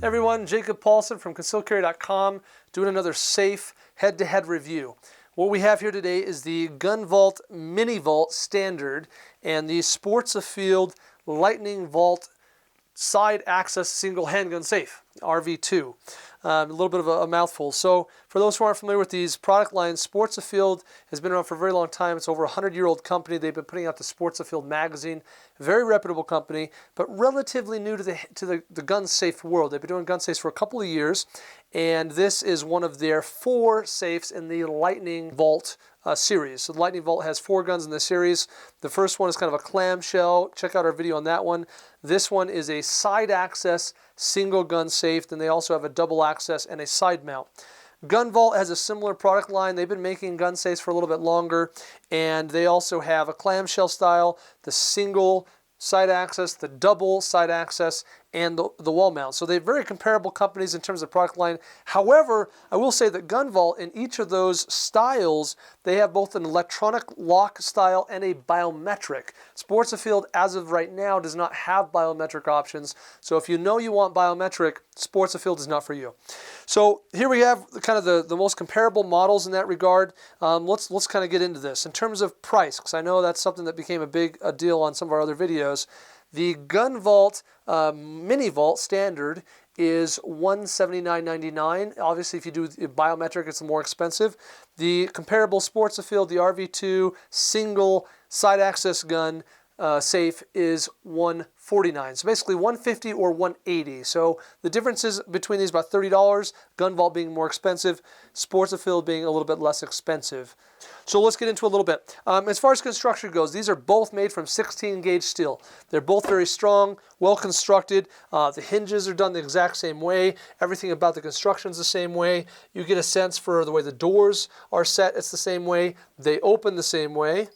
Hey everyone, Jacob Paulson from concealedcarry.com doing another safe head-to-head review. What we have here today is the MiniVault MiniVault Standard and the Sports-A-Field Lightning Vault Side Access Single Handgun Safe, RV2. A little bit of a mouthful. So for those who aren't familiar with these product lines, Sports-A-Field has been around for a very long time. It's over a 100-year-old company. They've been putting out the Sports-A-Field magazine. Very reputable company, but relatively new to the gun safe world. They've been doing gun safes for a couple of years, and this is one of their 4 safes in the Lightning Vault series. So the Lightning Vault has 4 guns in the series. The first one is kind of a clamshell. Check out our video on that one. This one is a side access single gun safe. Then they also have a double access and a side mount. MiniVault has a similar product line. They've been making gun safes for a little bit longer, and they also have a clamshell style, the single side access, the double side access, and the wall mount. So they're very comparable companies in terms of product line. However, I will say that MiniVault, in each of those styles, they have both an electronic lock style and a biometric. Sports-A-Field, as of right now, does not have biometric options. So if you know you want biometric, Sports-A-Field is not for you. So here we have kind of the most comparable models in that regard. Let's kind of get into this. In terms of price, because I know that's something that became a big deal on some of our other videos. The MiniVault MiniVault Standard is $179.99. Obviously, if you do biometric, it's more expensive. The comparable Sports-A-Field, the RV2 single side access gun safe is $149. So basically $150 or $180. So the differences between these about $30. MiniVault being more expensive, Sports-A-Field being a little bit less expensive. So let's get into a little bit. As far as construction goes, these are both made from 16 gauge steel. They're both very strong, well constructed. The hinges are done the exact same way. Everything about the construction is the same way. You get a sense for the way the doors are set. It's the same way. They open the same way.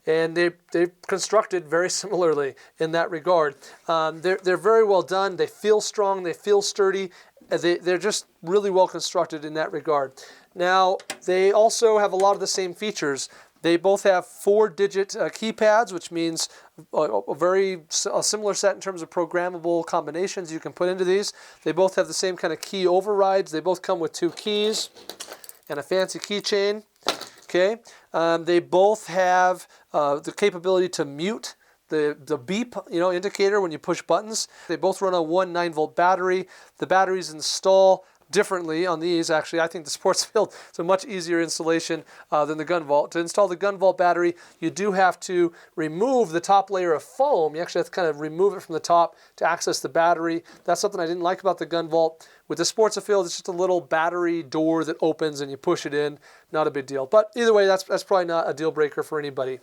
And they're constructed very similarly in that regard. They're very well done. They feel strong. They feel sturdy. They're just really well constructed in that regard. Now, they also have a lot of the same features. They both have 4-digit keypads, which means a similar set in terms of programmable combinations you can put into these. They both have the same kind of key overrides. They both come with 2 keys and a fancy keychain. Okay, they both have the capability to mute the beep, indicator when you push buttons. They both run on one 9-volt battery. The batteries install differently on these. Actually, I think the Sports-A-Field is a much easier installation than the MiniVault. To install the MiniVault battery, you do have to remove the top layer of foam. You actually have to kind of remove it from the top to access the battery. That's something I didn't like about the MiniVault. With the Sports-A-Field, it's just a little battery door that opens and you push it in. Not a big deal. But either way, that's probably not a deal breaker for anybody.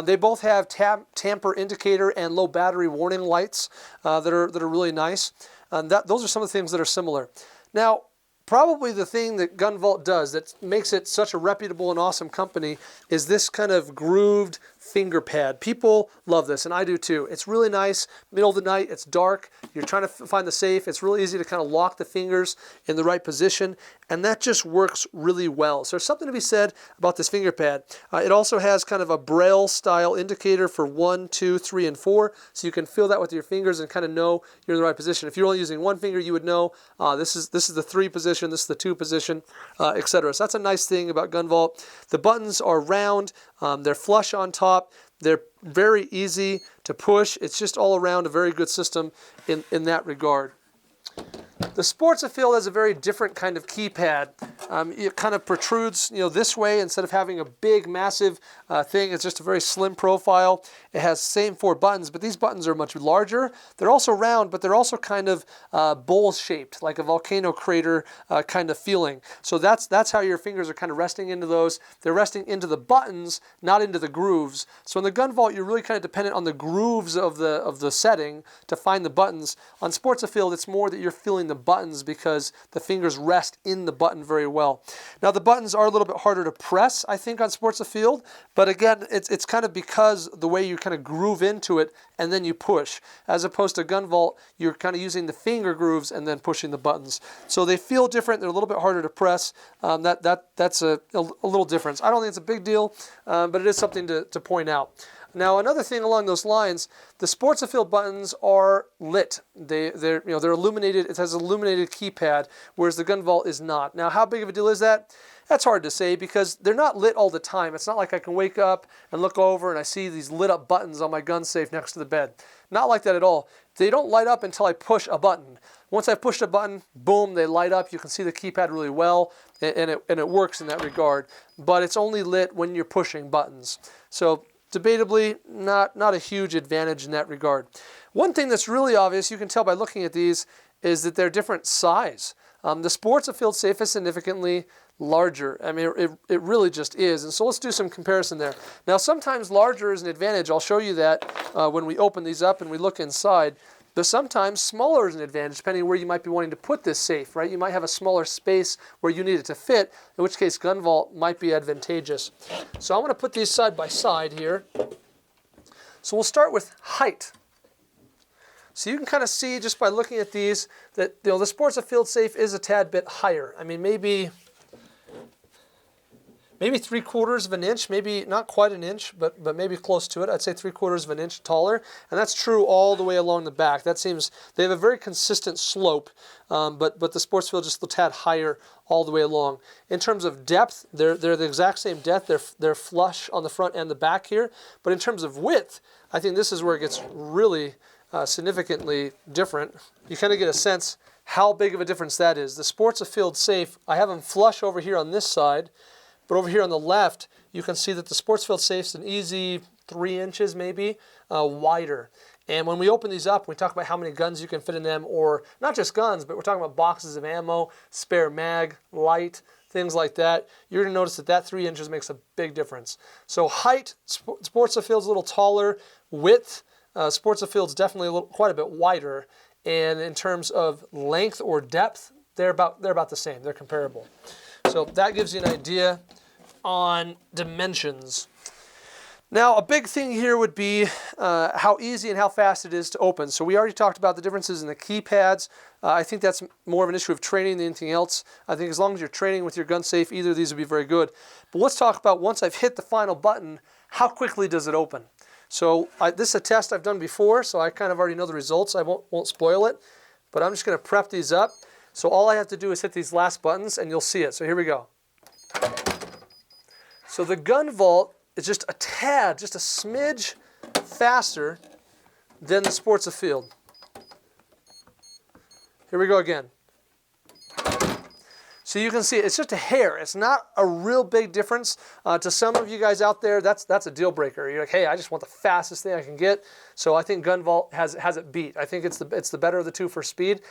They both have tamper indicator and low battery warning lights that are really nice. Those are some of the things that are similar. Now, probably the thing that MiniVault does that makes it such a reputable and awesome company is this kind of grooved finger pad. People love this, and I do too. It's really nice. Middle of the night, it's dark. You're trying to find the safe. It's really easy to kind of lock the fingers in the right position, and that just works really well. So there's something to be said about this finger pad. It also has kind of a braille style indicator for 1, 2, 3, and 4, so you can feel that with your fingers and kind of know you're in the right position. If you're only using one finger, you would know this is the 3 position, this is the 2 position, etc. So that's a nice thing about MiniVault. The buttons are round. They're flush on top. They're very easy to push. It's just all around a very good system in that regard. The Sports-A-Field has a very different kind of keypad. It kind of protrudes, this way instead of having a big, massive thing. It's just a very slim profile. It has the same 4 buttons, but these buttons are much larger. They're also round, but they're also kind of bowl-shaped, like a volcano crater kind of feeling. So that's how your fingers are kind of resting into those. They're resting into the buttons, not into the grooves. So in the MiniVault, you're really kind of dependent on the grooves of the setting to find the buttons. On Sports-A-Field, it's more that you're feeling the buttons because the fingers rest in the button very well. Now the buttons are a little bit harder to press, I think, on Sports-A-Field, but again, it's kind of because the way you kind of groove into it and then you push. As opposed to MiniVault, you're kind of using the finger grooves and then pushing the buttons. So they feel different. They're a little bit harder to press. That's a little difference. I don't think it's a big deal, but it is something to point out. Now, another thing along those lines, the Sports Afield buttons are lit. They're illuminated. It has an illuminated keypad, whereas the GunVault is not. Now, how big of a deal is that? That's hard to say because they're not lit all the time. It's not like I can wake up and look over and I see these lit up buttons on my gun safe next to the bed. Not like that at all. They don't light up until I push a button. Once I push a button, boom, they light up. You can see the keypad really well, and it works in that regard. But it's only lit when you're pushing buttons. So debatably, not a huge advantage in that regard. One thing that's really obvious, you can tell by looking at these, is that they're different size. The Sports Afield safe is significantly larger. I mean, it really just is. And so let's do some comparison there. Now, sometimes larger is an advantage. I'll show you that when we open these up and we look inside. But sometimes smaller is an advantage, depending on where you might be wanting to put this safe, right? You might have a smaller space where you need it to fit, in which case GunVault might be advantageous. So I'm going to put these side by side here. So we'll start with height. So you can kind of see just by looking at these that the Sports Afield safe is a tad bit higher. I mean, maybe 3/4 of an inch, maybe not quite an inch, but maybe close to it. I'd say 3/4 of an inch taller, and that's true all the way along the back. That seems, they have a very consistent slope, but the Sports Afield just a tad higher all the way along. In terms of depth, they're the exact same depth. They're flush on the front and the back here, but in terms of width, I think this is where it gets really significantly different. You kind of get a sense how big of a difference that is. The Sports Afield safe, I have them flush over here on this side, but over here on the left, you can see that the Sports Afield safe's an easy 3 inches maybe wider. And when we open these up, we talk about how many guns you can fit in them, or not just guns, but we're talking about boxes of ammo, spare mag, light, things like that. You're going to notice that 3 inches makes a big difference. So height, Sports Afield's a little taller. Width, Sports Afield's definitely quite a bit wider. And in terms of length or depth, they're about the same. They're comparable. So that gives you an idea on dimensions. Now, a big thing here would be how easy and how fast it is to open. So we already talked about the differences in the keypads. I think that's more of an issue of training than anything else. I think as long as you're training with your gun safe, either of these would be very good. But let's talk about once I've hit the final button, how quickly does it open? So this is a test I've done before, so I kind of already know the results. I won't spoil it, but I'm just going to prep these up. So all I have to do is hit these last buttons, and you'll see it. So here we go. So the GunVault is just a tad, just a smidge faster than the Sports Afield. Here we go again. So you can see it's just a hair. It's not a real big difference. To some of you guys out there, that's a deal breaker. You're like, hey, I just want the fastest thing I can get. So I think GunVault has it beat. I think it's the better of the two for speed.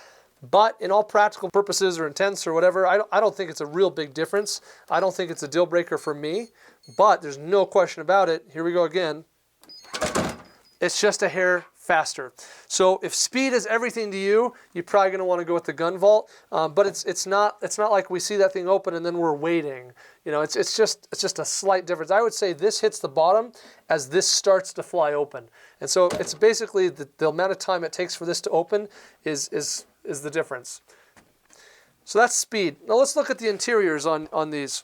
But in all practical purposes or intents or whatever, I don't think it's a real big difference. I don't think it's a deal breaker for me. But there's no question about it. Here we go again. It's just a hair faster. So if speed is everything to you, you're probably going to want to go with the GunVault. But it's not like we see that thing open and then we're waiting. You know, it's just a slight difference. I would say this hits the bottom as this starts to fly open. And so it's basically the amount of time it takes for this to open is the difference. So that's speed. Now let's look at the interiors on these.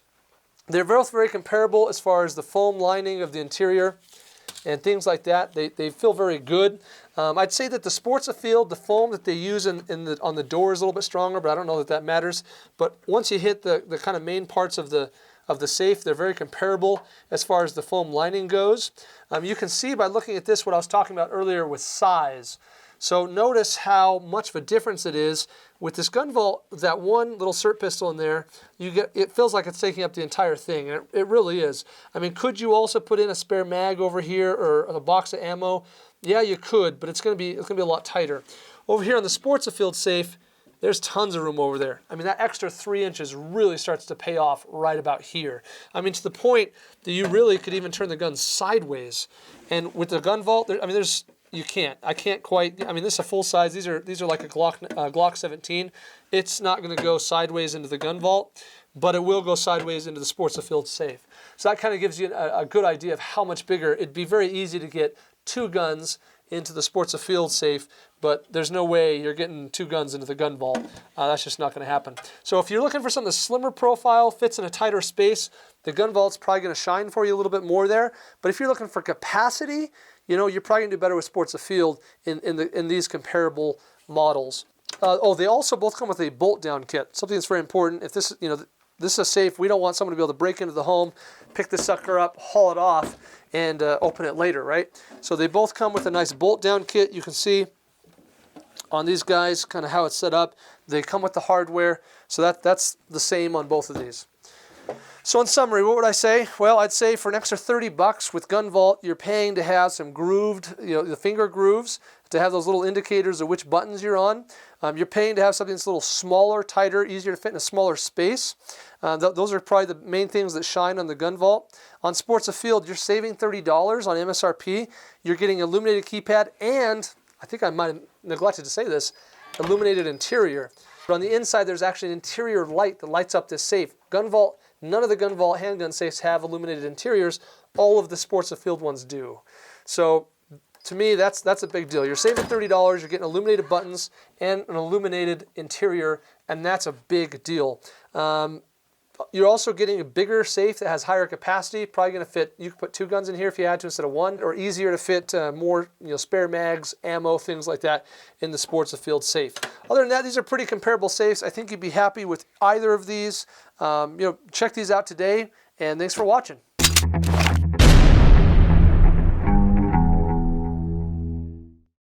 They're both very comparable as far as the foam lining of the interior and things like that. They feel very good. I'd say that the Sports Afield, the foam that they use on the door is a little bit stronger, but I don't know that matters. But once you hit the kind of main parts of the safe, they're very comparable as far as the foam lining goes. You can see by looking at this what I was talking about earlier with size. So notice how much of a difference it is with this GunVault. That one little SIRT pistol in there, it feels like it's taking up the entire thing, and it really is. I mean, could you also put in a spare mag over here or a box of ammo? Yeah, you could, but it's going to be a lot tighter. Over here on the Sports Afield safe, there's tons of room over there. I mean, that extra 3 inches really starts to pay off right about here. I mean, to the point that you really could even turn the gun sideways. And with the GunVault, you can't. I can't quite. I mean, this is a full size. These are like a Glock 17. It's not going to go sideways into the GunVault, but it will go sideways into the Sports Afield safe. So that kind of gives you a good idea of how much bigger. It'd be very easy to get 2 guns into the Sports Afield safe, but there's no way you're getting 2 guns into the gun vault. That's just not going to happen. So if you're looking for something that's slimmer profile, fits in a tighter space, the gun vault's probably going to shine for you a little bit more there. But if you're looking for capacity, you know, you're probably going to do better with Sports Afield in these comparable models. They also both come with a bolt down kit, something that's very important. If this, you know, this is a safe, we don't want someone to be able to break into the home, pick the sucker up, haul it off, and open it later, right? So they both come with a nice bolt down kit. You can see on these guys kind of how it's set up. They come with the hardware, so that's the same on both of these. So in summary, what would I say? Well, I'd say for an extra $30 with Gun Vault, you're paying to have some grooved, you know, the finger grooves, to have those little indicators of which buttons you're on. You're paying to have something that's a little smaller, tighter, easier to fit in a smaller space. Those are probably the main things that shine on the Gun Vault. On Sports Afield, you're saving $30 on MSRP. You're getting illuminated keypad and, I think I might have neglected to say this, illuminated interior. But on the inside, there's actually an interior light that lights up this safe. Gun Vault, none of the Gun Vault handgun safes have illuminated interiors. All of the Sports Afield ones do. So to me, that's a big deal. You're saving $30, you're getting illuminated buttons and an illuminated interior, and that's a big deal. You're also getting a bigger safe that has higher capacity. Probably going to fit, you could put 2 guns in here if you had to instead of 1, or easier to fit more, you know, spare mags, ammo, things like that in the Sports Afield safe. Other than that, these are pretty comparable safes. I think you'd be happy with either of these. You know, check these out today, and thanks for watching.